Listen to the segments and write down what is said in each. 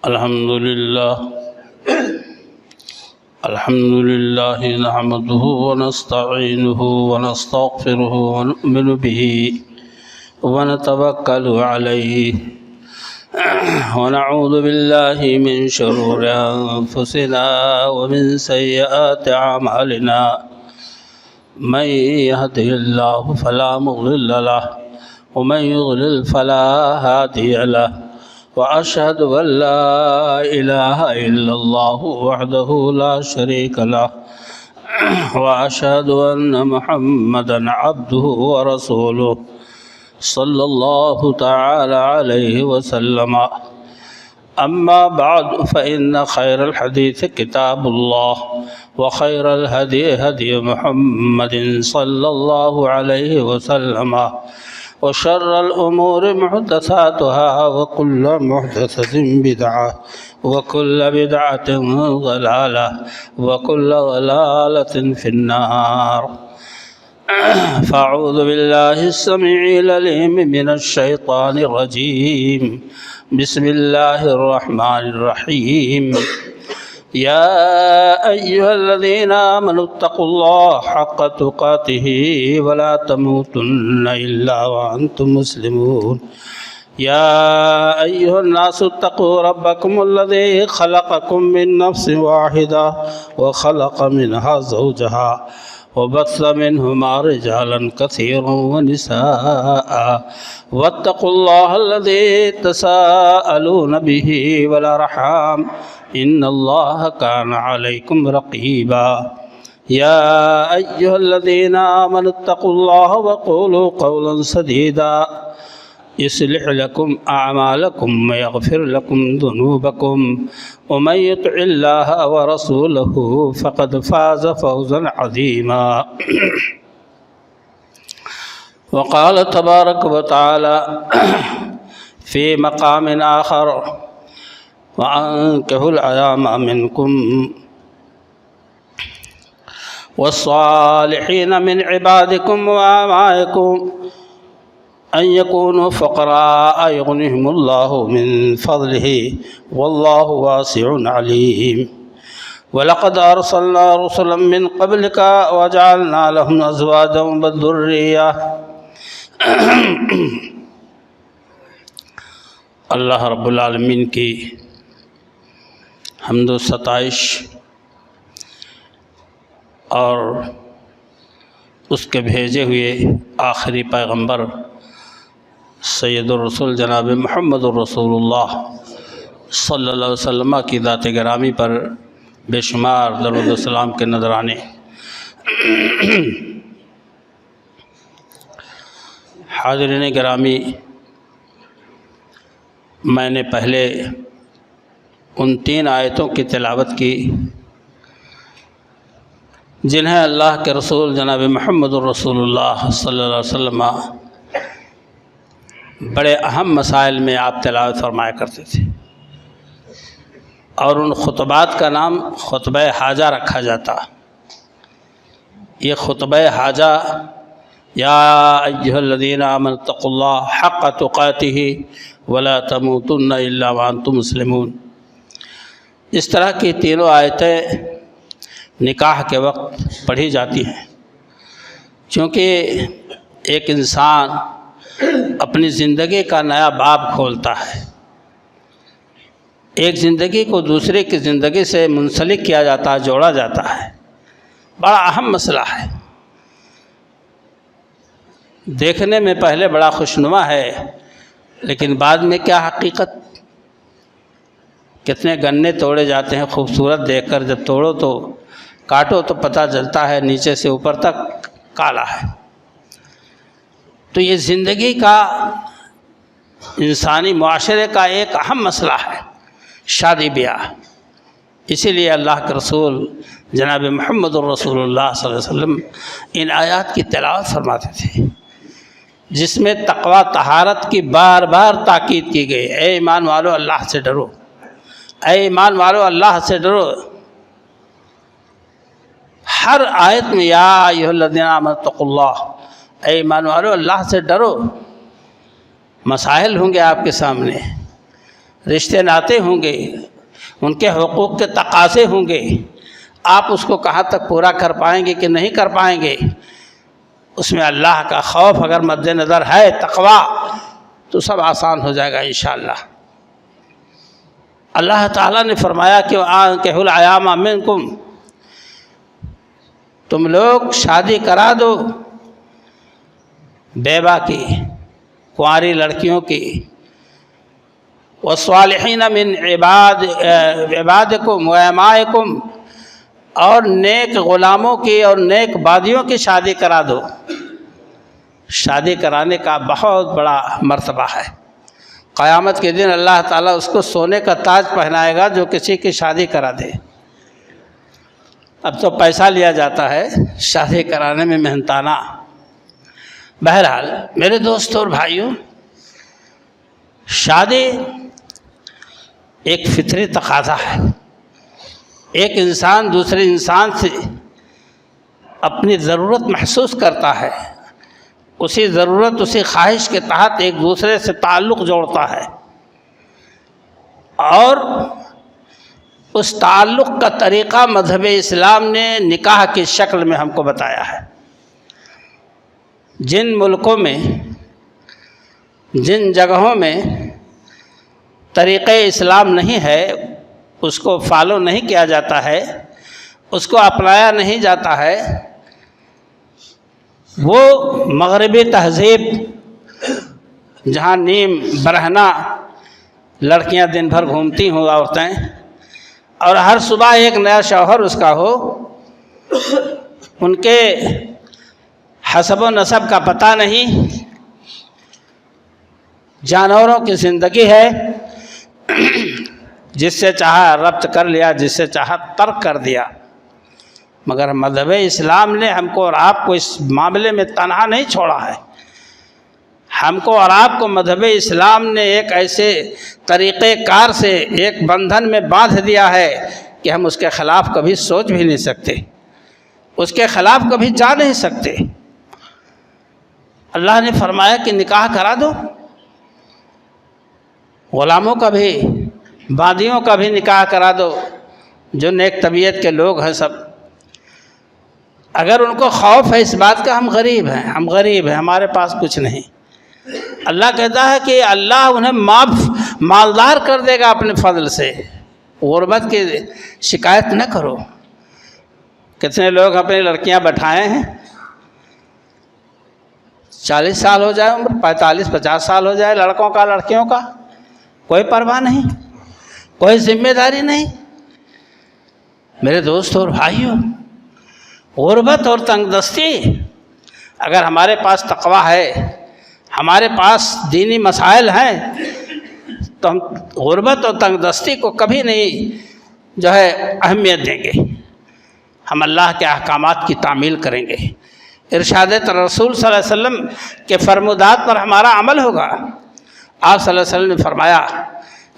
الحمد لله نحمده ونستعينه ونستغفره ونؤمن به ونتوكل عليه ونعوذ بالله من شرور أنفسنا ومن سيئات أعمالنا من يهده الله فلا مضل له ومن يضلل فلا هادي له وأشهد أن لا إله إلا الله وحده لا شريك له وأشهد أن محمدا عبده ورسوله صلى الله تعالى عليه وسلم. أما بعد فإن خير الحديث كتاب الله وخير الهدي هدي محمد صلى الله عليه وسلم وشر الأمور محدثاتها وكل محدثة بدعة وكل بدعة ضلالة وكل ضلالة في النار. فأعوذ بالله السميع العليم من الشيطان الرجيم. بسم الله الرحمن الرحيم. يا أيها الذين آمنوا اتقوا الله حق تقاته ولا تموتن إلا وأنتم مسلمون. يا أيها الناس اتقوا ربكم الذي خلقكم من نفس واحدة وخلق منها زوجها وبث منهما رجالا كثيرا ونساء واتقوا الله الذي تساءلون به والأرحام إن الله كان عليكم رقيبا. يا أيها الذين آمنوا اتقوا الله وقولوا قولا سديدا يصلح لكم أعمالكم ويغفر لكم ذنوبكم ومن يطع الله ورسوله فقد فاز فوزا عظيما. وقال تبارك وتعالى في مقام آخر وأنكحوا الأيام منكم والصالحين من عبادكم وأمائكم أن يكونوا فقراء يغنيهم الله من فضله والله واسع عليم. ولقد أرسلنا رسلا من قبلك وجعلنا لهم أزواجا وذرية. اللہ رب العالمین کی حمد و ستائش اور اس کے بھیجے ہوئے آخری پیغمبر سید الرسول جناب محمد الرسول اللہ صلی اللہ علیہ وسلم کی ذات گرامی پر بے شمار درود و سلام کے نذرانے. حاضرین گرامی، میں نے پہلے ان 3 آیتوں کی تلاوت کی جنہیں اللہ کے رسول جناب محمد الرسول اللہ صلی اللہ علیہ وسلم بڑے اہم مسائل میں آپ تلاوت فرمایا کرتے تھے، اور ان خطبات کا نام خطبہ حاجہ رکھا جاتا. یہ خطبہ حاجہ یا ایھا الذین آمنوا اتقوا اللہ حق تقاتہ ولا تموتن الا وانتم مسلمون. اس طرح کی تینوں آیتیں نکاح کے وقت پڑھی جاتی ہیں، چونکہ ایک انسان اپنی زندگی کا نیا باب کھولتا ہے. ایک زندگی کو دوسرے کی زندگی سے منسلک کیا جاتا ہے، جوڑا جاتا ہے. بڑا اہم مسئلہ ہے. دیکھنے میں پہلے بڑا خوشنما ہے، لیکن بعد میں کیا حقیقت. کتنے گنے توڑے جاتے ہیں خوبصورت دیکھ کر، جب توڑو تو کاٹو تو پتہ چلتا ہے نیچے سے اوپر تک کالا ہے. تو یہ زندگی کا، انسانی معاشرے کا ایک اہم مسئلہ ہے شادی بیاہ. اسی لیے اللہ کے رسول جناب محمد الرسول اللہ صلی اللہ علیہ وسلم ان آیات کی تلاوت فرماتے تھے جس میں تقوی طہارت کی بار بار تاکید کی گئی. اے ایمان والو اللہ سے ڈرو، اے ایمان والو اللہ سے ڈرو. ہر آیت میں یا ایھا الذین آمنوا اتقوا اللہ، اے ایمان والو اللہ سے ڈرو. مسائل ہوں گے آپ کے سامنے، رشتے ناتے ہوں گے، ان کے حقوق کے تقاضے ہوں گے، آپ اس کو کہاں تک پورا کر پائیں گے کہ نہیں کر پائیں گے، اس میں اللہ کا خوف اگر مد نظر ہے، تقویٰ، تو سب آسان ہو جائے گا انشاءاللہ۔ اللہ تعالیٰ نے فرمایا کہ وَأَنكِحُوا الْأَيَامَ مِنكُمْ، تم لوگ شادی کرا دو بیوہ کی، کنواری لڑکیوں کی، وَالصَّالِحِينَ مِنْ عِبَادِكُمْ وَإِمَائِكُمْ، اور نیک غلاموں کی اور نیک بادیوں کی شادی کرا دو۔ شادی کرانے کا بہت بڑا مرتبہ ہے، قیامت کے دن اللہ تعالیٰ اس کو سونے کا تاج پہنائے گا جو کسی کی شادی کرا دے۔ اب تو پیسہ لیا جاتا ہے شادی کرانے میں محنتانہ۔ بہرحال میرے دوستوں اور بھائیوں، شادی ایک فطری تقاضا ہے۔ ایک انسان دوسرے انسان سے اپنی ضرورت محسوس کرتا ہے، اسی ضرورت، اسی خواہش کے تحت ایک دوسرے سے تعلق جوڑتا ہے، اور اس تعلق کا طریقہ مذہب اسلام نے نکاح کی شکل میں ہم کو بتایا ہے۔ جن ملکوں میں، جن جگہوں میں طریقہ اسلام نہیں ہے، اس کو فالو نہیں کیا جاتا ہے، اس کو اپنایا نہیں جاتا ہے، وہ مغربی تہذیب جہاں نیم برہنہ لڑکیاں دن بھر گھومتی ہوں عورتیں، اور ہر صبح ایک نیا شوہر اس کا ہو، ان کے حسب و نسب کا پتہ نہیں، جانوروں کی زندگی ہے، جس سے چاہا ربط کر لیا، جس سے چاہا ترک کر دیا۔ مگر مذہب اسلام نے ہم کو اور آپ کو اس معاملے میں تنہا نہیں چھوڑا ہے۔ ہم کو اور آپ کو مذہب اسلام نے ایک ایسے طریقۂ کار سے ایک بندھن میں باندھ دیا ہے کہ ہم اس کے خلاف کبھی سوچ بھی نہیں سکتے، اس کے خلاف کبھی جا نہیں سکتے۔ اللہ نے فرمایا کہ نکاح کرا دو، غلاموں کا بھی، بادیوں کا بھی نکاح کرا دو، جو نیک طبیعت کے لوگ ہیں سب۔ اگر ان کو خوف ہے اس بات کا ہم غریب ہیں، ہمارے پاس کچھ نہیں، اللہ کہتا ہے کہ اللہ انہیں مالدار کر دے گا اپنے فضل سے۔ غربت کی شکایت نہ کرو۔ کتنے لوگ اپنی لڑکیاں بٹھائے ہیں، 40 سال ہو جائے عمر، 45-50 سال ہو جائے لڑکوں کا، لڑکیوں کا، کوئی پرواہ نہیں، کوئی ذمہ داری نہیں۔ میرے دوستوں اور بھائیوں، غربت اور تنگ دستی، اگر ہمارے پاس تقویٰ ہے، ہمارے پاس دینی مسائل ہیں، تو ہم غربت اور تنگ دستی کو کبھی نہیں اہمیت دیں گے۔ ہم اللہ کے احکامات کی تعمیل کریں گے، ارشاد رسول صلی اللہ علیہ وسلم کے فرمودات پر ہمارا عمل ہوگا۔ آپ صلی اللہ علیہ وسلم نے فرمایا،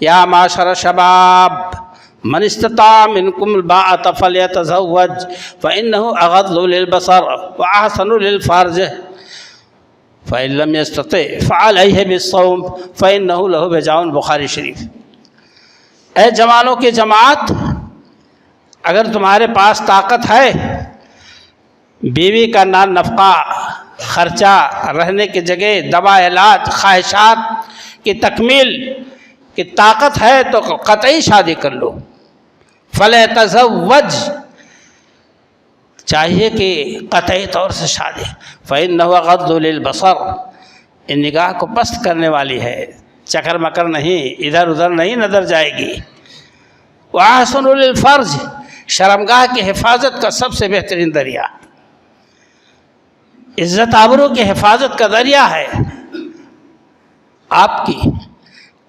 یا معاشر شباب من استطاع منکم الباءۃ فلیتزوج فإنہ اغض للبصر واحسن للفرج فإن لم يستطع فعليه بالصوم فإنه له وجاء، بخاری شریف۔ اے جوانوں کی جماعت، اگر تمہارے پاس طاقت ہے، بیوی کا نان نفقہ، خرچہ، رہنے کی جگہ، دوا علاج، خواہشات کی تکمیل کی طاقت ہے تو قطعی شادی کر لو۔ فلیتزوج، چاہیے کہ قطعی طور سے شادی۔ فإنہ اغض للبصر، ان نگاہ کو پست کرنے والی ہے، چکر مکر نہیں، ادھر ادھر نہیں نظر جائے گی۔ وأحسن للفرج، شرمگاہ کی حفاظت کا سب سے بہترین ذریعہ، عزت آبرو کی حفاظت کا ذریعہ ہے آپ کی،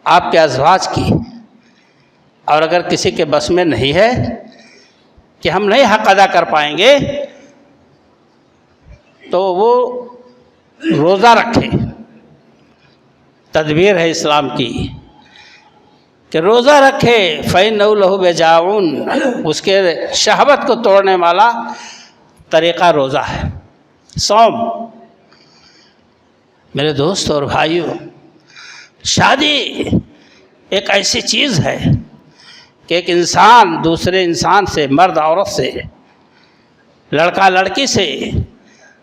آپ کے ازواج کی۔ اور اگر کسی کے بس میں نہیں ہے کہ ہم نہیں حق ادا کر پائیں گے، تو وہ روزہ رکھے۔ تدبیر ہے اسلام کی کہ روزہ رکھے، فإنہ لہ وجاء، اس کے شہوت کو توڑنے والا طریقہ روزہ ہے، صوم۔ میرے دوست اور بھائیوں، شادی ایک ایسی چیز ہے کہ ایک انسان دوسرے انسان سے، مرد عورت سے، لڑکا لڑکی سے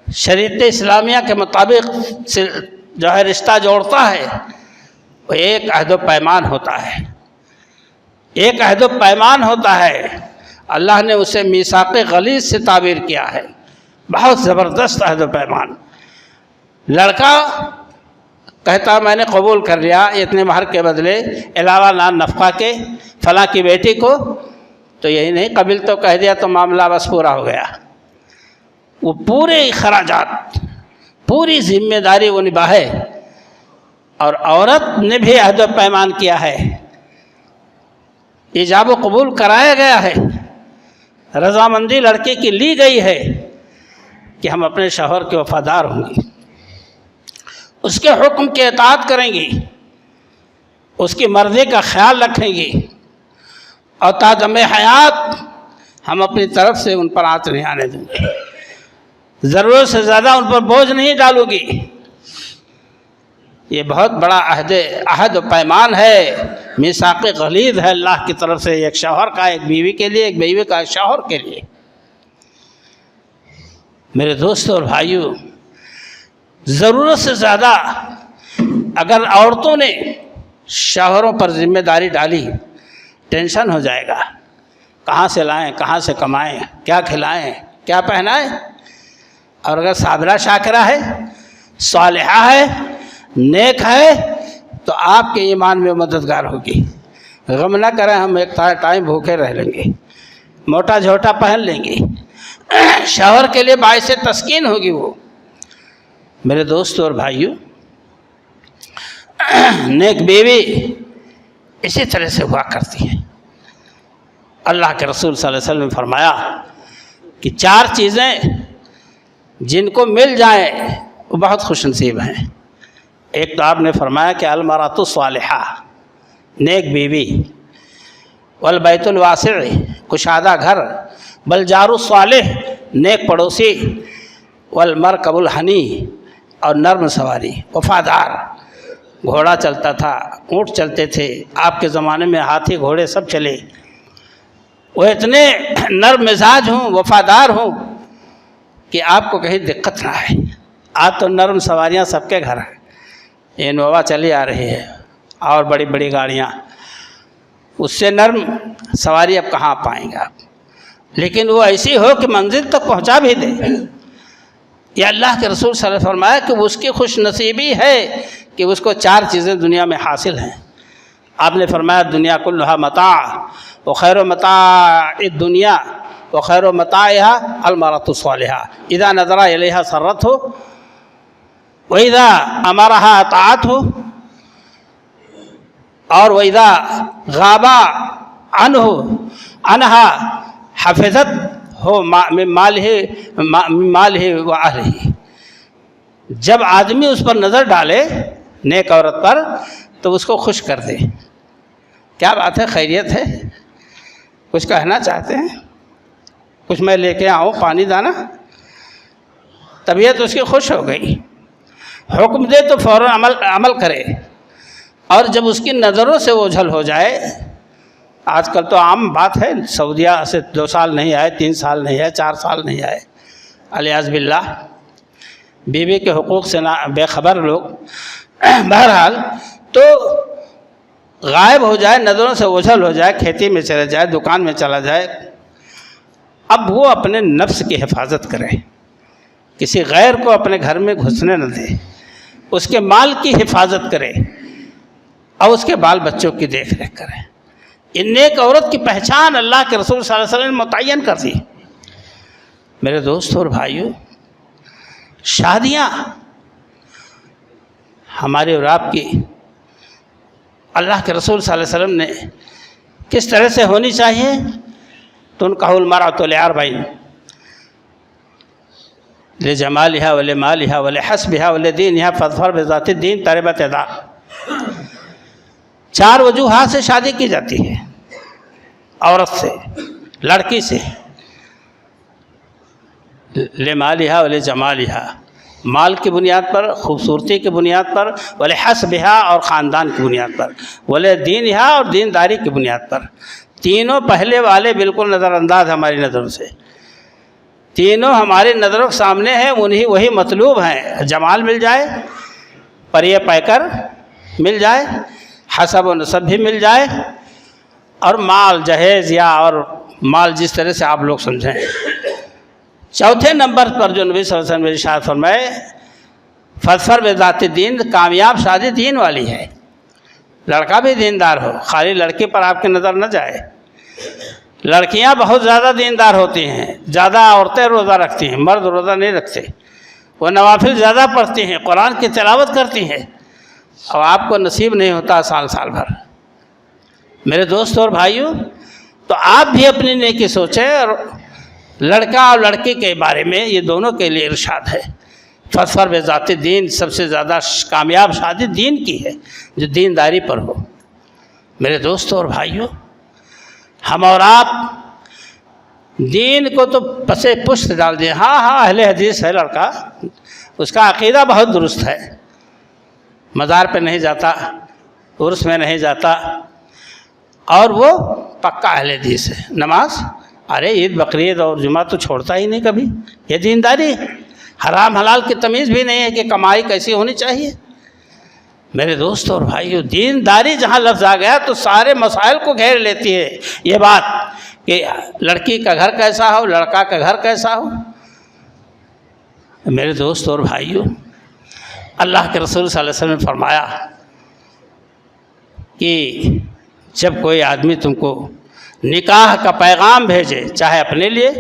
شریعت اسلامیہ کے مطابق سے جو ہے رشتہ جوڑتا ہے، وہ ایک عہد و پیمان ہوتا ہے، ایک عہد و پیمان ہوتا ہے۔ اللہ نے اسے میثاق غلیظ سے تعبیر کیا ہے، بہت زبردست عہد و پیمان۔ لڑکا کہتا میں نے قبول کر لیا اتنے مہر کے بدلے علاوہ نفقہ کے فلاں کی بیٹی کو، تو یہی نہیں قبل تو کہہ دیا تو معاملہ بس پورا ہو گیا۔ وہ پورے اخراجات، پوری ذمہ داری وہ نبھائے۔ اور عورت نے بھی عہد و پیمان کیا ہے، ایجاب و قبول کرایا گیا ہے، رضامندی لڑکے کی لی گئی ہے کہ ہم اپنے شوہر کے وفادار ہوں گی، اس کے حکم کی اطاعت کریں گی، اس کی مرضی کا خیال رکھیں گی، اور تا دم حیات ہم اپنی طرف سے ان پر آنچ نہیں آنے دیں گے، ضرورت سے زیادہ ان پر بوجھ نہیں ڈالوں گی۔ یہ بہت بڑا عہد و پیمان ہے، میثاق غلیظ ہے اللہ کی طرف سے، ایک شوہر کا ایک بیوی کے لیے، ایک بیوی کا ایک شوہر کے لیے۔ میرے دوستوں اور بھائیوں، ضرورت سے زیادہ اگر عورتوں نے شوہروں پر ذمہ داری ڈالی، ٹینشن ہو جائے گا، کہاں سے لائیں، کہاں سے کمائیں، کیا کھلائیں، کیا پہنائیں۔ اور اگر صابرہ شاکرہ ہے، صالحہ ہے، نیک ہے، تو آپ کے ایمان میں مددگار ہوگی۔ غم نہ کریں ہم ایک ٹائم بھوکے رہ لیں گے، موٹا جھوٹا پہن لیں گے، شوہر کے لیے باعث تسکین ہوگی وہ۔ میرے دوستوں اور بھائیوں، نیک بیوی اسی طرح سے ہوا کرتی ہے۔ اللہ کے رسول صلی اللہ علیہ وسلم نے فرمایا کہ 4 چیزیں جن کو مل جائیں وہ بہت خوش نصیب ہیں۔ ایک تو آپ نے فرمایا کہ المرأۃ الصالحہ، نیک بیوی، والبیت الواسع، کشادہ گھر، والجار الصالح، نیک پڑوسی، والمرکب الحنی، اور نرم سواری، وفادار۔ گھوڑا چلتا تھا، اونٹ چلتے تھے، آپ کے زمانے میں ہاتھی گھوڑے سب چلے، وہ اتنے نرم مزاج ہوں، وفادار ہوں کہ آپ کو کہیں دقت نہ ہے۔ آج تو نرم سواریاں سب کے گھر ہیں، انووا چلی آ رہی ہے اور بڑی بڑی گاڑیاں، اس سے نرم سواری اب کہاں پائیں گے آپ، لیکن وہ ایسی ہو کہ منزل تک پہنچا بھی دے۔ یہ اللہ کے رسول صلی اللہ علیہ وسلم نے فرمایا کہ اس کی خوش نصیبی ہے کہ اس کو 4 چیزیں دنیا میں حاصل ہیں۔ آپ نے فرمایا دنیا کلھا متاع وخیر متاع الدنیا وخیر متاعها المرأۃ الصالحہ اذا نظر الیہا سرتہ وَإِذَا أَمَرَهَا أَطَاعَتْهُ اور وَإِذَا غَابَ عَنْهَا حَفِظَتْهُ مِنْ مَالِهِ وَأَهْلِهِ۔ جب آدمی اس پر نظر ڈالے، نیک عورت پر، تو اس کو خوش کر دے۔ کیا بات ہے، خیریت ہے؟ کچھ کہنا چاہتے ہیں؟ کچھ میں لے کے آؤں پانی دانا؟ طبیعت اس کی خوش ہو گئی، حکم دے تو فوراً عمل کرے، اور جب اس کی نظروں سے اوجھل ہو جائے، آج کل تو عام بات ہے، سعودیہ سے 2 سال نہیں آئے، 3 سال نہیں آئے، 4 سال نہیں آئے، الیاذ باللہ، بیوی کے حقوق سے بے خبر لوگ۔ بہرحال تو غائب ہو جائے، نظروں سے اوجھل ہو جائے، کھیتی میں چلا جائے، دکان میں چلا جائے، اب وہ اپنے نفس کی حفاظت کرے، کسی غیر کو اپنے گھر میں گھسنے نہ دے، اس کے مال کی حفاظت کرے، اور اس کے بال بچوں کی دیکھ ریکھ کرے۔ ان نیک عورت کی پہچان اللہ کے رسول صلی اللہ علیہ وسلم نے متعین کر دی۔ میرے دوستوں اور بھائیوں، شادیاں ہمارے اور آپ کی اللہ کے رسول صلی اللہ علیہ وسلم نے کس طرح سے ہونی چاہیے؟ تنکح المرأۃ لأربع، لجمالها ولمالها ولحسبها ولدینها فاظفر بذات الدین تربت یداک۔ 4 وجوہات سے شادی کی جاتی ہے، عورت سے، لڑکی سے، لمالها ولجمالها، مال کی بنیاد پر، خوبصورتی کی بنیاد پر، ولحسبھا اور خاندان کی بنیاد پر، ولدینھا اور دینداری کی بنیاد پر۔ تینوں پہلے والے بالکل نظر انداز ہماری نظروں سے، تینوں ہماری نظروں کے سامنے ہیں، وہی مطلوب ہیں۔ جمال مل جائے، پریہ پیکر مل جائے، حسب و نسب بھی مل جائے، اور مال جہیز یا اور مال جس طرح سے آپ لوگ سمجھیں۔ چوتھے نمبر پر جو نبی صلی اللہ علیہ وسلم نے ارشاد فرمائے، فاظفر بذات الدین، کامیاب شادی دین والی ہے۔ لڑکا بھی دیندار ہو، خالی لڑکی پر آپ کی نظر نہ جائے۔ لڑکیاں بہت زیادہ دیندار ہوتی ہیں، زیادہ عورتیں روزہ رکھتی ہیں، مرد روزہ نہیں رکھتے، وہ نوافل زیادہ پڑھتی ہیں، قرآن کی تلاوت کرتی ہیں، اور آپ کو نصیب نہیں ہوتا سال بھر۔ میرے دوستوں اور بھائیوں، تو آپ بھی اپنی نیکی سوچیں، اور لڑکا اور لڑکی کے بارے میں یہ دونوں کے لیے ارشاد ہے، فاظفر بذات الدین، سب سے زیادہ کامیاب شادی دین کی ہے، جو دینداری پر ہو۔ میرے دوستوں اور بھائیوں، ہم اور آپ دین کو تو پسے پشت ڈال دیں۔ ہاں اہل حدیث ہے لڑکا، اس کا عقیدہ بہت درست ہے، مزار پہ نہیں جاتا، عرس میں نہیں جاتا، اور وہ پکا اہل حدیث ہے، نماز، ارے عید بقرعید اور جمعہ تو چھوڑتا ہی نہیں کبھی۔ یہ دینداری، حرام حلال کی تمیز بھی نہیں ہے کہ کمائی کیسی ہونی چاہیے۔ میرے دوستوں اور بھائیوں، دینداری جہاں لفظ آ گیا تو سارے مسائل کو گھیر لیتی ہے یہ بات کہ لڑکی کا گھر کیسا ہو، لڑکا کا گھر کیسا ہو۔ میرے دوستوں اور بھائیوں، اللہ کے رسول صلی اللہ علیہ وسلم نے فرمایا کہ جب کوئی آدمی تم کو نکاح کا پیغام بھیجے، چاہے اپنے لیے،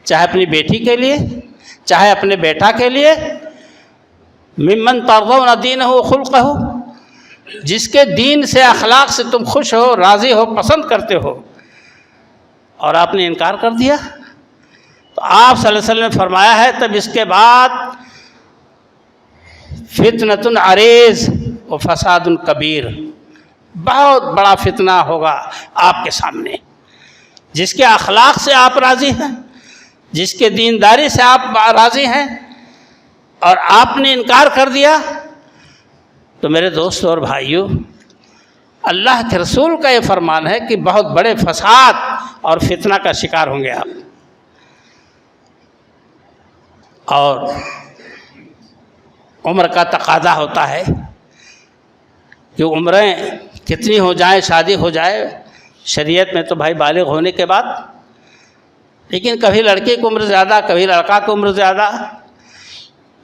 چاہے اپنی بیٹی کے لیے، چاہے اپنے بیٹا کے لیے، ممن ترضون دینہ وخلقہ، جس کے دین سے، اخلاق سے تم خوش ہو، راضی ہو، پسند کرتے ہو، اور آپ نے انکار کر دیا، تو آپ صلی اللہ علیہ وسلم نے فرمایا ہے تب اس کے بعد فتنۃ عریض و فساد کبیر، بہت بڑا فتنہ ہوگا آپ کے سامنے۔ جس کے اخلاق سے آپ راضی ہیں، جس کے دینداری سے آپ راضی ہیں، اور آپ نے انکار کر دیا، تو میرے دوستوں اور بھائیوں، اللہ کے رسول کا یہ فرمان ہے کہ بہت بڑے فساد اور فتنہ کا شکار ہوں گے آپ۔ اور عمر کا تقاضا ہوتا ہے کہ عمریں کتنی ہو جائیں، شادی ہو جائے شریعت میں تو بھائی بالغ ہونے کے بعد، لیکن کبھی لڑکی کی عمر زیادہ، کبھی لڑکا کی عمر زیادہ،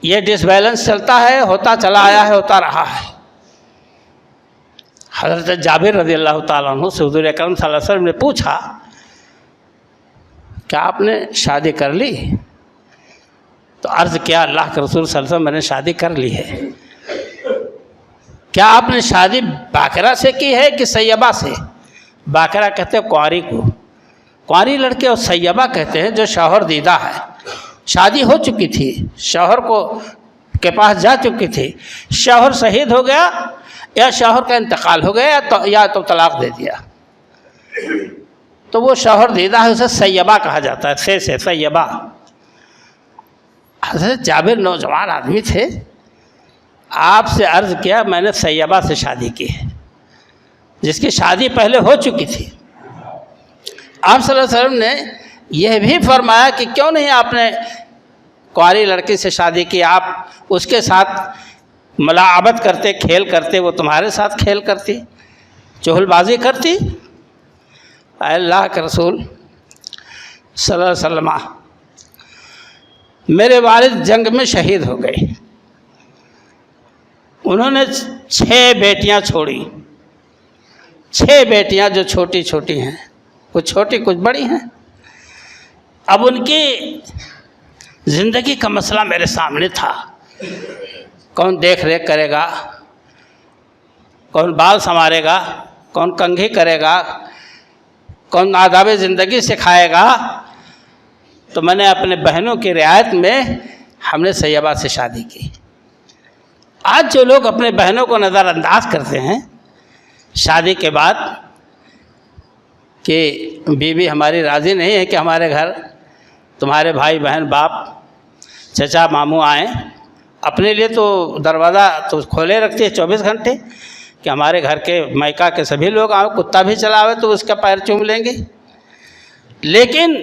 یہ ڈس بیلنس چلتا ہے، ہوتا چلا آیا ہے، ہوتا رہا ہے۔ حضرت جابر رضی اللہ تعالیٰ عنہ سے حضور اکرم صلی اللہ علیہ وسلم نے پوچھا کہ آپ نے شادی کر لی؟ تو عرض کیا اللہ کے رسول صلی اللہ علیہ وسلم میں نے شادی کر لی ہے۔ کیا آپ نے شادی باکرہ سے کی ہے کہ سیبہ سے؟ باکرہ کہتے ہیں کنواری کو، کنواری لڑکے، اور سیبہ کہتے ہیں جو شوہر دیدہ ہے، شادی ہو چکی تھی، شوہر کے پاس جا چکی تھی، شوہر شہید ہو گیا یا شوہر کا انتقال ہو گیا یا تو طلاق دے دیا، تو وہ شوہر دیدہ ہے، اسے سیبہ کہا جاتا ہے، سے سیبہ۔ حضرت جابر نوجوان آدمی تھے، آپ سے عرض کیا میں نے سیبہ سے شادی کی ہے، جس کی شادی پہلے ہو چکی تھی۔ آپ صلی اللہ علیہ وسلم نے یہ بھی فرمایا کہ کیوں نہیں آپ نے کنواری لڑکی سے شادی کی، آپ اس کے ساتھ ملاعبت کرتے، کھیل کرتے، وہ تمہارے ساتھ کھیل کرتی، چغل بازی کرتی۔ اے اللہ کے رسول صلی اللہ علیہ وسلم، میرے والد جنگ میں شہید ہو گئے، انہوں نے 6 بیٹیاں چھوڑی، 6 بیٹیاں جو چھوٹی چھوٹی ہیں، کچھ چھوٹی کچھ بڑی ہیں۔ اب ان کی زندگی کا مسئلہ میرے سامنے تھا، کون دیکھ ریکھ کرے گا، کون بال سنوارے گا، کون کنگھی کرے گا، کون آداب زندگی سکھائے گا۔ تو میں نے اپنے بہنوں کی رعایت میں ہم نے سیبہ سے شادی کی۔ آج جو لوگ اپنے بہنوں کو نظر انداز کرتے ہیں شادی کے بعد کہ بیوی ہماری راضی نہیں ہے کہ ہمارے گھر تمہارے بھائی بہن باپ چچا ماموں آئیں، اپنے لیے تو دروازہ تو کھولے رکھتے ہیں 24 گھنٹے کہ ہمارے گھر کے مائکا کے سبھی لوگ آئیں، کتا بھی چلا ہوئے تو اس کا پیر چوم لیں گے۔ لیکن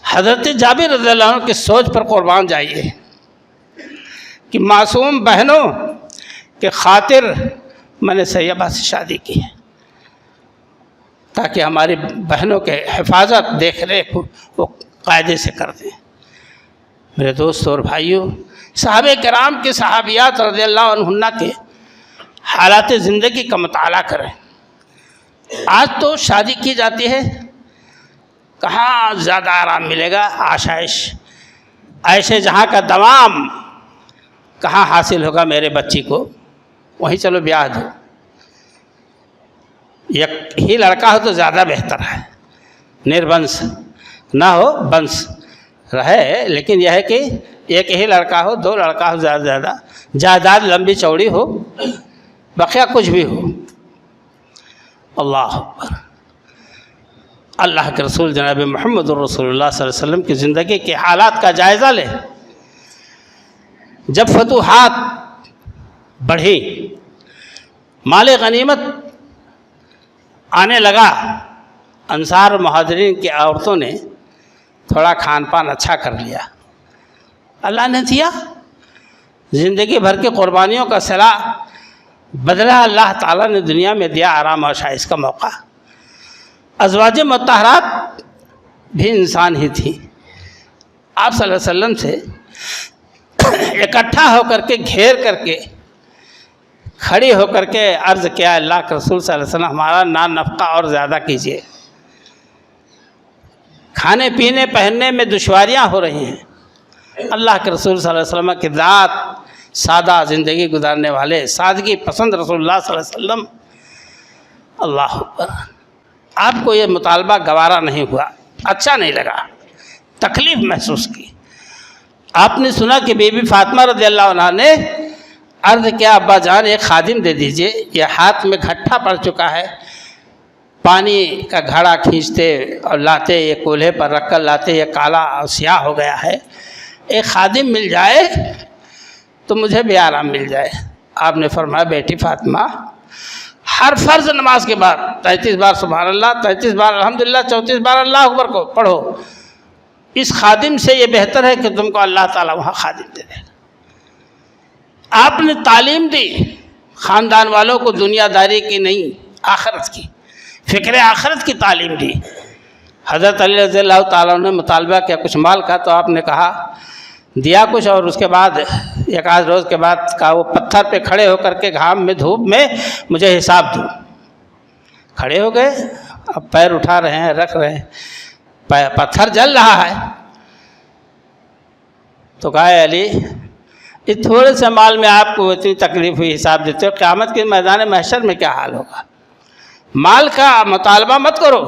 حضرت جابر رضی اللہ عنہ کی سوچ پر قربان جائیے کہ معصوم بہنوں کے خاطر میں نے سیبہ سے شادی کی ہے تاکہ ہماری بہنوں کے حفاظت دیکھ ریکھ وہ قاعدے سے کر دیں۔ میرے دوست اور بھائیوں، صحابہ کرام کے صحابیات رضی اللہ عنہن کے حالات زندگی کا مطالعہ کریں۔ آج تو شادی کی جاتی ہے، کہاں زیادہ آرام ملے گا، آشائش عیش جہاں کا دوام کہاں حاصل ہوگا میرے بچی کو، وہیں چلو بیاہ دو۔ ایک ہی لڑکا ہو تو زیادہ بہتر ہے، نربنس نہ ہو، بنس رہے، لیکن یہ ہے کہ ایک ہی لڑکا ہو، 2 لڑکا ہو، زیادہ زیادہ جائیداد لمبی چوڑی ہو، بقیہ کچھ بھی ہو۔ اللہ اکبر۔ اللہ کے رسول جناب محمد رسول اللہ صلی اللہ علیہ وسلم کی زندگی کے حالات کا جائزہ لیں۔ جب فتوحات بڑھی، مال غنیمت آنے لگا، انصار و مہاجرین کی عورتوں نے تھوڑا کھان پان اچھا کر لیا، اللہ نے دیا، زندگی بھر کی قربانیوں کا صلہ بدلہ اللہ تعالیٰ نے دنیا میں دیا، آرام و عشائش کا موقع۔ ازواج مطہرات بھی انسان ہی تھی، آپ صلی اللہ علیہ وسلم سے اکٹھا ہو کر کے، گھیر کر کے، کھڑی ہو کر کے عرض کیا، اللہ کے رسول صلی اللہ علیہ وسلم ہمارا نفقہ اور زیادہ کیجیے، کھانے پینے پہننے میں دشواریاں ہو رہی ہیں۔ اللہ کے رسول صلی اللہ علیہ وسلم کی ذات، سادہ زندگی گزارنے والے، سادگی پسند رسول اللہ صلی اللہ علیہ وسلم۔ اللہ اکبر۔ آپ کو یہ مطالبہ گوارا نہیں ہوا، اچھا نہیں لگا، تکلیف محسوس کی۔ آپ نے سنا کہ بی بی فاطمہ رضی اللہ عنہ نے عرض کیا، ابا جان ایک خادم دے دیجئے، یہ ہاتھ میں گھٹا پڑ چکا ہے، پانی کا گھڑا کھینچتے اور لاتے، یہ کولہے پر رکھ کر لاتے، یہ کالا اور سیاہ ہو گیا ہے، ایک خادم مل جائے تو مجھے بھی آرام مل جائے۔ آپ نے فرمایا، بیٹی فاطمہ، ہر فرض نماز کے بعد 33 بار سبحان اللہ، 33 بار الحمدللہ، 34 بار اللہ اکبر کو پڑھو، اس خادم سے یہ بہتر ہے کہ تم کو اللہ تعالیٰ وہاں خادم دے دے۔ آپ نے تعلیم دی خاندان والوں کو، دنیا داری کی نہیں، آخرت کی، فکر آخرت کی تعلیم دی۔ حضرت علی رضی اللہ تعالیٰ نے مطالبہ کیا کچھ مال کا، تو آپ نے کہا، دیا کچھ، اور اس کے بعد ایک آدھ روز کے بعد کہا، وہ پتھر پہ کھڑے ہو کر کے گھام میں، دھوپ میں مجھے حساب دو۔ کھڑے ہو گئے، اب پیر اٹھا رہے ہیں، رکھ رہے ہیں، پتھر جل رہا ہے۔ تو کہا، اے علی، اس تھوڑے سے مال میں آپ کو اتنی تکلیف ہوئی، حساب دیتے ہو، قیامت کے میدان محشر میں کیا حال ہوگا؟ مال کا مطالبہ مت کرو۔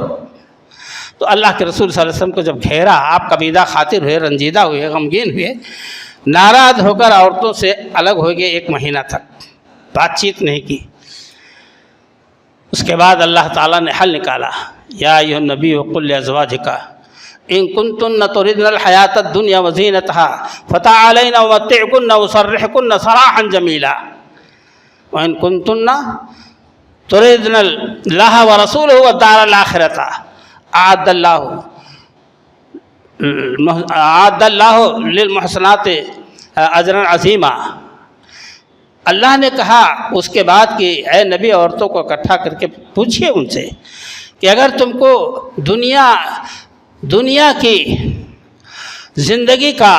تو اللہ کے رسول صلی اللہ علیہ وسلم کو جب گھیرا، آپ کبیدہ خاطر ہوئے، رنجیدہ ہوئے، غمگین ہوئے، ناراض ہو کر عورتوں سے الگ ہو گئے، 1 مہینہ تک بات چیت نہیں کی۔ اس کے بعد اللہ تعالیٰ نے حل نکالا، یا ایھا النبی قل لازواجک ان کنتن تردن الحیاۃ الدنیا وزینتها فتعالین امتعکن واسرحکن سراحا جمیلا وان کنتن تردن اللہ ورسولہ والدار الآخرۃ اعد اللہ للمحسنات اجرا عظیما۔ اللہ نے کہا اس کے بعد کہ اے نبی، عورتوں کو اکٹھا کر کے پوچھئے ان سے کہ اگر تم کو دنیا کی زندگی کا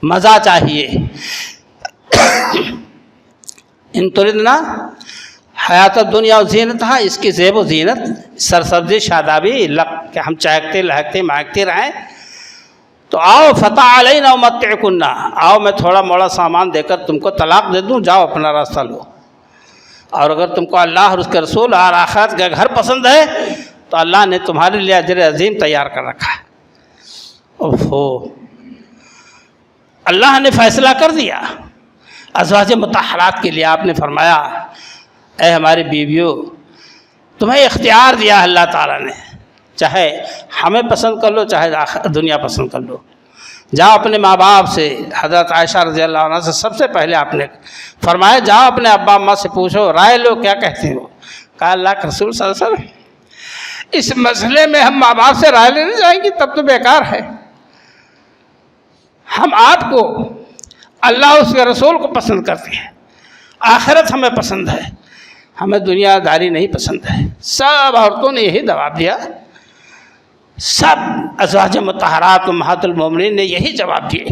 مزہ چاہیے، ان تردنا حیات الدنیا و زینتہا، اس کی زیب و زینت، سرسبزی، شادابی، کہ ہم چاہتے لہکتے مہکتے رہیں، تو آؤ فتعالین امتعکن، آؤ میں تھوڑا موڑا سامان دے کر تم کو طلاق دے دوں، جاؤ اپنا راستہ لو۔ اور اگر تم کو اللہ اور اس کے رسول اور آخرت کا گھر پسند ہے تو اللہ نے تمہارے لیے اجر عظیم تیار کر رکھا ہے۔ اوہو، اللہ نے فیصلہ کر دیا ازواج مطہرات کے لیے۔ آپ نے فرمایا، اے ہماری بیویوں، تمہیں اختیار دیا اللہ تعالیٰ نے، چاہے ہمیں پسند کر لو، چاہے دنیا پسند کر لو، جاؤ اپنے ماں باپ سے، حضرت عائشہ رضی اللہ عنہ سے سب سے پہلے آپ نے فرمایا جاؤ اپنے ابا اماں سے پوچھو، رائے لو کیا کہتے ہو۔ کہا اللہ کے رسول صلی اللہ علیہ وسلم اس مسئلے میں ہم ماں باپ سے رائے لینے جائیں گے تب تو بیکار ہے، ہم آپ کو اللہ اس کے رسول کو پسند کرتے ہیں، آخرت ہمیں پسند ہے، ہمیں دنیا داری نہیں پسند ہے۔ سب عورتوں نے یہی جواب دیا، سب ازواج مطہرات امہات المومنین نے یہی جواب دیے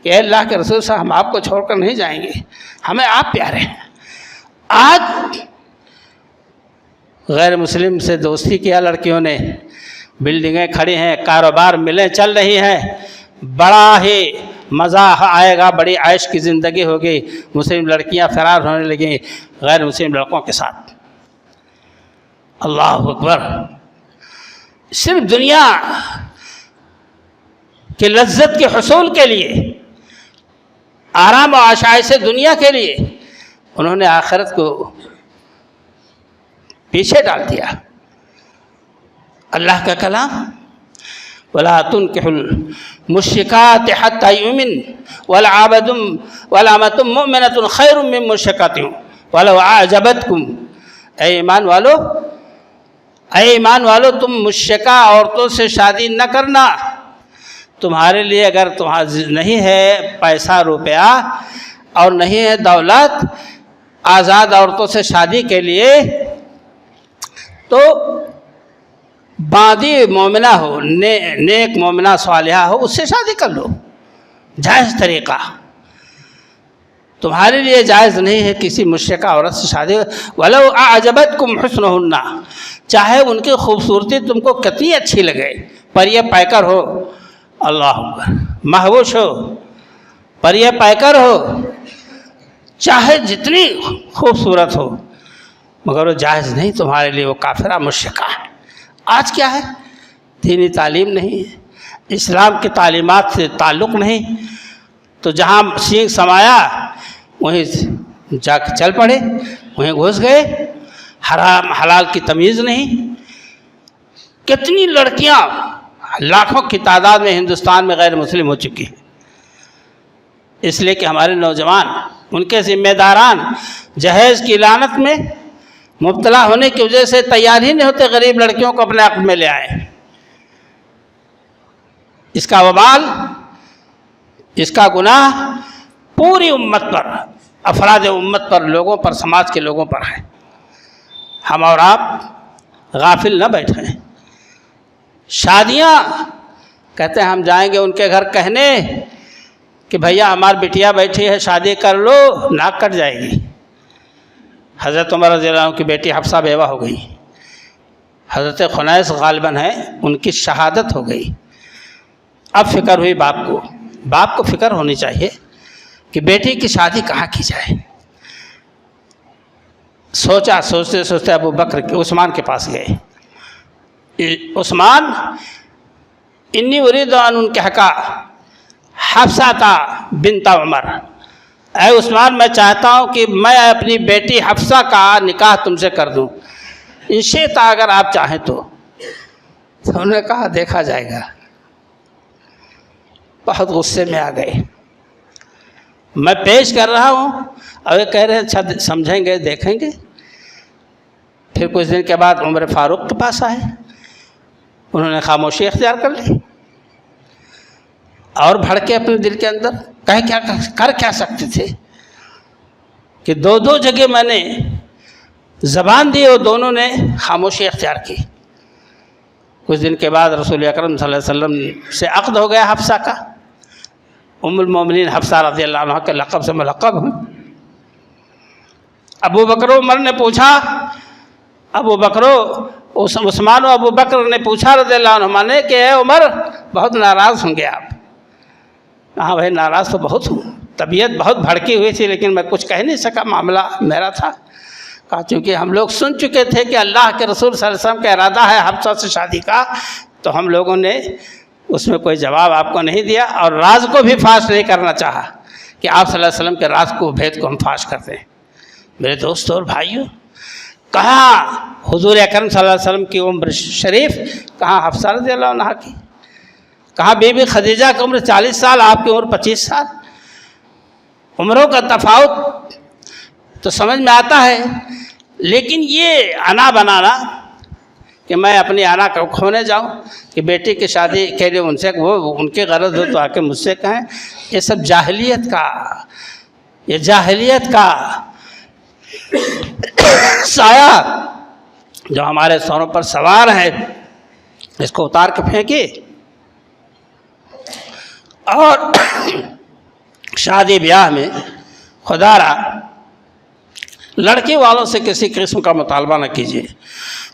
کہ اے اللہ کے رسول صاحب ہم آپ کو چھوڑ کر نہیں جائیں گے، ہمیں آپ پیارے ہیں۔ آج غیر مسلم سے دوستی کیا لڑکیوں نے، بلڈنگیں کھڑی ہیں، کاروبار ملیں چل رہی ہیں، بڑا ہی مزہ آئے گا، بڑی عیش کی زندگی ہوگی، مسلم لڑکیاں فرار ہونے لگیں غیر مسلم لڑکوں کے ساتھ۔ اللہ اکبر! صرف دنیا کی لذت کے حصول کے لیے، آرام و آشائش دنیا کے لیے انہوں نے آخرت کو پیچھے ڈال دیا۔ اللہ کا کلام وَلَا تُنْكِحُوا الْمُشْرِكَاتِ حَتَّى يُؤْمِنْ وَلَعَبْدٌ مُؤْمِنَةٌ خَيْرٌ مِّن مُشْرِكَةٍ وَلَوْ أَعْجَبَتْكُمْ۔ اے ایمان والو تم مشرکہ عورتوں سے شادی نہ کرنا، تمہارے لیے اگر نہیں ہے پیسہ روپیہ اور نہیں ہے دولت آزاد عورتوں سے شادی کے لیے، تو باندی مومنہ ہو، نیک مومنہ صالحہ ہو، اس سے شادی کر لو، جائز طریقہ۔ تمہارے لیے جائز نہیں ہے کسی مشرکہ عورت سے شادی، وَلَوْ أَعْجَبَتْكُمْ حُسْنُهُنَّ، چاہے ان کی خوبصورتی تم کو کتنی اچھی لگے، پریہ پیکر ہو، اللہ اکبر، مہوش ہو، پریہ پیکر ہو، چاہے جتنی خوبصورت ہو، مگر وہ جائز نہیں تمہارے لیے، وہ کافرہ مشرکہ ہے۔ آج کیا ہے؟ دینی تعلیم نہیں ہے، اسلام کی تعلیمات سے تعلق نہیں، تو جہاں سینگ سمایا وہیں جا کے چل پڑے، وہیں گھس گئے، حرام حلال کی تمیز نہیں۔ کتنی لڑکیاں لاکھوں کی تعداد میں ہندوستان میں غیر مسلم ہو چکی ہیں، اس لیے کہ ہمارے نوجوان، ان کے ذمہ داران جہیز کی لعنت میں مبتلا ہونے کی وجہ سے تیار ہی نہیں ہوتے غریب لڑکیوں کو اپنے عقد میں لے آئیں۔ اس کا وبال، اس کا گناہ پوری امت پر، افراد امت پر، لوگوں پر، سماج کے لوگوں پر ہے۔ ہم اور آپ غافل نہ بیٹھیں۔ شادیاں کہتے ہیں ہم جائیں گے ان کے گھر کہنے کہ بھیا ہماری بٹیا بیٹھی ہے شادی کر لو، ناک کٹ جائے گی۔ حضرت عمر رضی اللہ عنہ کی بیٹی حفصہ بیوہ ہو گئی، حضرت خنیس غالباً ہے، ان کی شہادت ہو گئی۔ اب فکر ہوئی باپ کو فکر ہونی چاہیے کہ بیٹی کی شادی کہاں کی جائے۔ سوچتے سوچتے ابو بکر عثمان کے پاس گئے۔ عثمان انی اريد ان انکحکا حفصہ بنت عمر، اے عثمان میں چاہتا ہوں کہ میں اپنی بیٹی حفصہ کا نکاح تم سے کر دوں، ان شئت اگر آپ چاہیں تو۔ انہوں نے کہا دیکھا جائے گا۔ بہت غصے میں آ گئے، میں پیش کر رہا ہوں اور یہ کہہ رہے ہیں اچھا سمجھیں گے دیکھیں گے۔ پھر کچھ دن کے بعد عمر فاروق کے پاس آئے، انہوں نے خاموشی اختیار کر لی اور بھڑکے اپنے دل کے اندر، کر کیا سکتے تھے کہ دو جگہ میں نے زبان دی اور دونوں نے خاموشی اختیار کی۔ کچھ دن کے بعد رسول اکرم صلی اللہ علیہ وسلم سے عقد ہو گیا حفصہ کا، ام المومنین حفصہ رضی اللہ عنہ کے لقب سے ملقب ہوئی۔ ابو بکر و عمر نے پوچھا، عثمان و ابو بکر نے پوچھا رضی اللہ عنہما نے کہ اے عمر بہت ناراض ہوں گے آپ؟ ہاں بھائی ناراض تو بہت ہوں، طبیعت بہت بھڑکی ہوئی تھی لیکن میں کچھ کہہ نہیں سکا، معاملہ میرا تھا۔ کہا چونکہ ہم لوگ سن چکے تھے کہ اللہ کے رسول صلی اللہ علیہ وسلم کا ارادہ ہے حفصہ سے شادی کا، تو ہم لوگوں نے اس میں کوئی جواب آپ کو نہیں دیا اور راز کو بھی فاش نہیں کرنا چاہا کہ آپ صلی اللہ علیہ وسلم کے راز کو بھید کو ہم فاش کرتے ہیں۔ میرے دوستوں اور بھائیوں، کہاں حضور اکرم صلی اللہ علیہ وسلم کی عمر شریف، کہاں حفصہ رضی اللہ عنہ کی۔ کہا بی بی خدیجہ کی عمر 40 سال، آپ کی عمر 25 سال، عمروں کا تفاوت تو سمجھ میں آتا ہے، لیکن یہ انا بنانا کہ میں اپنی انا کو کھونے جاؤں، کہ بیٹی کی شادی کے لیے ان سے وہ ان کی غرض ہو تو آ کے مجھ سے کہیں، یہ سب جاہلیت کا سایہ جو ہمارے سروں پر سوار ہے، اس کو اتار کے پھینکے اور شادی بیاہ میں خدا را لڑکی والوں سے کسی قسم کا مطالبہ نہ کیجیے۔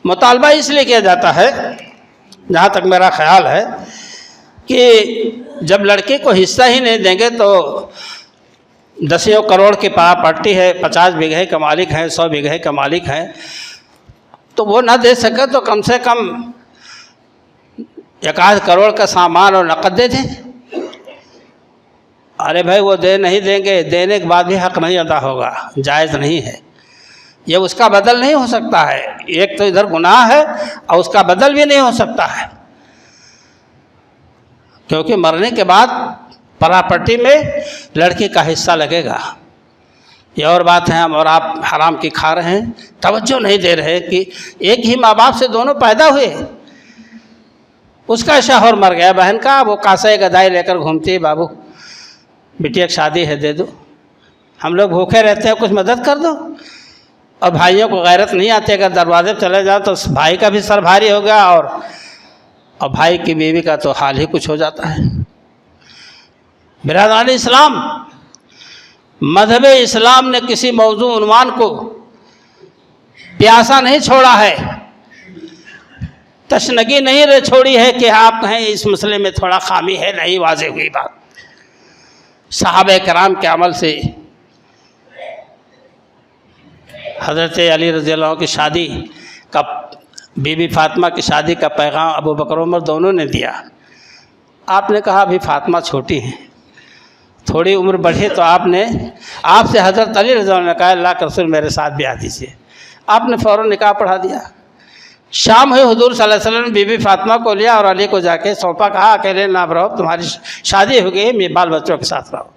مطالبہ اس لیے کیا جاتا ہے، جہاں تک میرا خیال ہے، کہ جب لڑکے کو حصہ ہی نہیں دیں گے تو 10 کروڑ کی پراپرٹی ہے، 50 بیگھے کا مالک ہے، 100 بیگھے کا مالک ہے، تو وہ نہ دے سکے تو کم سے کم 1 کروڑ کا سامان اور نقد دے دیں۔ ارے بھائی وہ نہیں دیں گے، دینے کے بعد بھی حق نہیں ادا ہوگا، جائز نہیں ہے، یہ اس کا بدل نہیں ہو سکتا ہے، ایک تو ادھر گناہ ہے اور اس کا بدل بھی نہیں ہو سکتا ہے، کیونکہ مرنے کے بعد پراپرٹی میں لڑکی کا حصہ لگے گا۔ یہ اور بات ہے، ہم اور آپ حرام کی کھا رہے ہیں، توجہ نہیں دے رہے کہ ایک ہی ماں باپ سے دونوں پیدا ہوئے، اس کا شوہر مر گیا، بہن کا وہ کاسے گدائی لے کر گھومتی ہے، بابو بیٹی ایک شادی ہے دے دو، ہم لوگ بھوکے رہتے ہیں کچھ مدد کر دو، اور بھائیوں کو غیرت نہیں آتی، اگر دروازے پہ چلے جاؤ تو بھائی کا بھی سر بھاری ہو گیا اور بھائی کی بیوی کا تو حال ہی کچھ ہو جاتا ہے۔ برادران اسلام، مذہب اسلام نے کسی موضوع عنوان کو پیاسا نہیں چھوڑا ہے، تشنگی نہیں چھوڑی ہے کہ آپ کہیں اس مسئلے میں تھوڑا خامی ہے، نہیں، واضح ہوئی بات۔ صحابہ کرام کے عمل سے حضرت علی رضی اللہ عنہ کی شادی کا، بی بی فاطمہ کی شادی کا پیغام ابو بکر عمر دونوں نے دیا۔ آپ نے کہا ابھی فاطمہ چھوٹی ہیں، تھوڑی عمر بڑھے تو آپ سے حضرت علی رضی اللہ عنہ نے کہا اللہ کے رسول میرے ساتھ بیاہ دیجیے، آپ نے فوراً نکاح پڑھا دیا۔ شام ہوئی، حضور صلی اللہ علیہ وسلم نے بی بی فاطمہ کو لیا اور علی کو جا کے سونپا، کہا اکیلے نہ رہو، تمہاری شادی ہو گئی، میرے بال بچوں کے ساتھ رہو،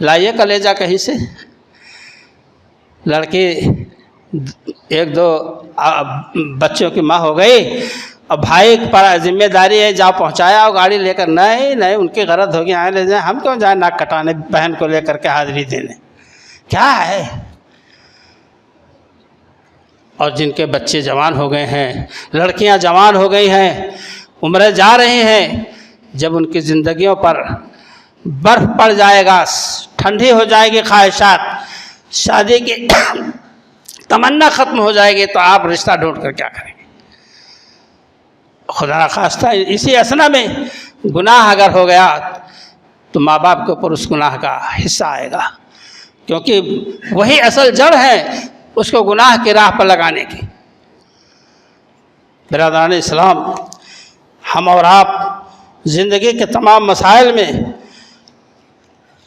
لائیے کلیجہ کہیں سے۔ لڑکی 1-2 بچوں کی ماں ہو گئی، اور بھائی پر ذمہ داری ہے، جاؤ پہنچایا اور گاڑی لے کر، نہیں ان کی غرض ہوگی آئیں لے جائیں، ہم کیوں جائیں ناک کٹانے بہن کو لے کر کے حاضری دینے، کیا ہے۔ اور جن کے بچے جوان ہو گئے ہیں، لڑکیاں جوان ہو گئی ہیں، عمریں جا رہی ہیں، جب ان کی زندگیوں پر برف پڑ جائے گا، ٹھنڈی ہو جائے گی خواہشات، شادی کی تمنا ختم ہو جائے گی، تو آپ رشتہ ڈھونڈ کر کیا کریں گے؟ خدا نخواستہ اسی اثنا میں گناہ اگر ہو گیا تو ماں باپ کے اوپر اس گناہ کا حصہ آئے گا، کیونکہ وہی اصل جڑ ہے اس کو گناہ کی راہ پر لگانے کی۔ برادران اسلام، ہم اور آپ زندگی کے تمام مسائل میں،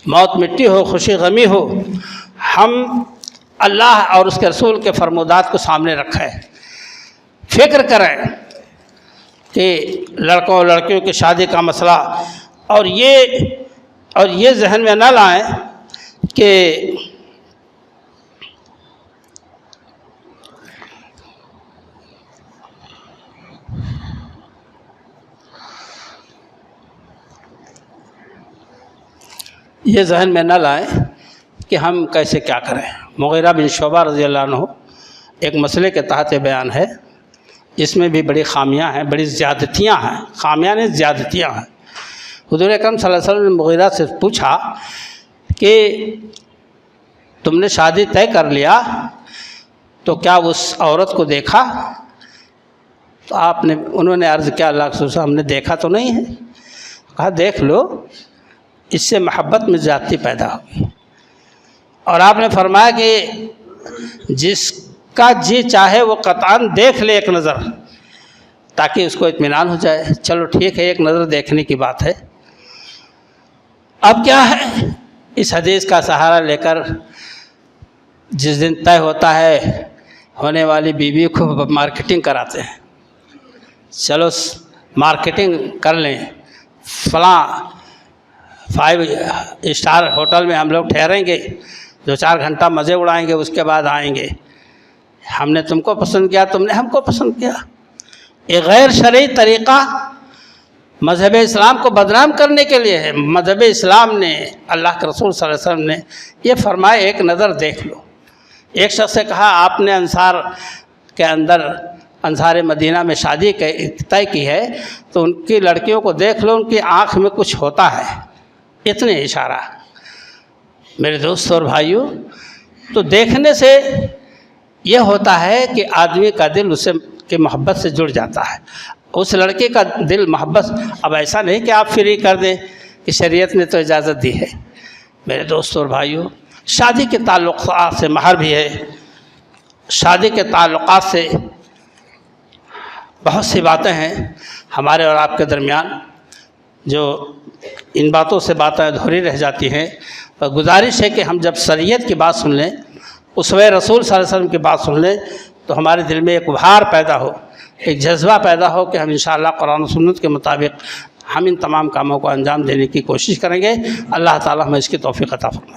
موت مٹی ہو، خوشی غمی ہو، ہم اللہ اور اس کے رسول کے فرمودات کو سامنے رکھیں، فکر کریں کہ لڑکوں اور لڑکیوں کی شادی کا مسئلہ، اور یہ ذہن میں نہ لائیں کہ ہم کیسے کیا کریں۔ مغیرہ بن شعبہ رضی اللہ عنہ ایک مسئلے کے تحت بیان ہے، اس میں بھی بڑی خامیاں ہیں، بڑی زیادتیاں ہیں، خامیاں نہیں زیادتیاں ہیں۔ حضور اکرم صلی اللہ علیہ وسلم نے مغیرہ سے پوچھا کہ تم نے شادی طے کر لیا تو کیا اس عورت کو دیکھا؟ تو انہوں نے عرض کیا اللہ کے رسول ہم نے دیکھا تو نہیں ہے۔ کہا دیکھ لو، اس سے محبت میں زیادتی پیدا ہوگی۔ اور آپ نے فرمایا کہ جس کا جی چاہے وہ قطعاً دیکھ لے ایک نظر، تاکہ اس کو اطمینان ہو جائے، چلو ٹھیک ہے ایک نظر دیکھنے کی بات ہے۔ اب کیا ہے، اس حدیث کا سہارا لے کر جس دن طے ہوتا ہے ہونے والی بیوی کو مارکیٹنگ کراتے ہیں، چلو مارکیٹنگ کر لیں، فلاں 5 اسٹار ہوٹل میں ہم لوگ ٹھہریں گے، 2-4 گھنٹہ مزے اڑائیں گے، اس کے بعد آئیں گے، ہم نے تم کو پسند کیا، تم نے ہم کو پسند کیا۔ یہ غیر شرعی طریقہ مذہب اسلام کو بدنام کرنے کے لیے ہے۔ مذہب اسلام نے، اللہ کے رسول صلی اللہ علیہ وسلم نے یہ فرمایا، ایک نظر دیکھ لو۔ ایک شخص سے کہا آپ نے انصار کے اندر، انصار مدینہ میں شادی طے کی ہے تو ان کی لڑکیوں کو دیکھ لو، ان کی آنکھ میں کچھ ہوتا ہے، اتنے اشارہ۔ میرے دوست اور بھائیوں، تو دیکھنے سے یہ ہوتا ہے کہ آدمی کا دل اسے کی محبت سے جڑ جاتا ہے، اس لڑکے کا دل محبت۔ اب ایسا نہیں کہ آپ فری کر دیں، کہ شریعت نے تو اجازت دی ہے۔ میرے دوست اور بھائیوں، شادی کے تعلقات سے مہر بھی ہے، شادی کے تعلقات سے بہت سی باتیں ہیں ہمارے اور آپ کے درمیان، جو ان باتوں سے باتیں ادھوری رہ جاتی ہیں۔ اور گزارش ہے کہ ہم جب شریعت کی بات سن لیں، اسوہ رسول صلی اللہ علیہ وسلم کی بات سن لیں، تو ہمارے دل میں ایک ابھار پیدا ہو، ایک جذبہ پیدا ہو کہ ہم انشاءاللہ قرآن و سنت کے مطابق ہم ان تمام کاموں کو انجام دینے کی کوشش کریں گے۔ اللہ تعالی ہمیں اس کی توفیق عطا فرمائے۔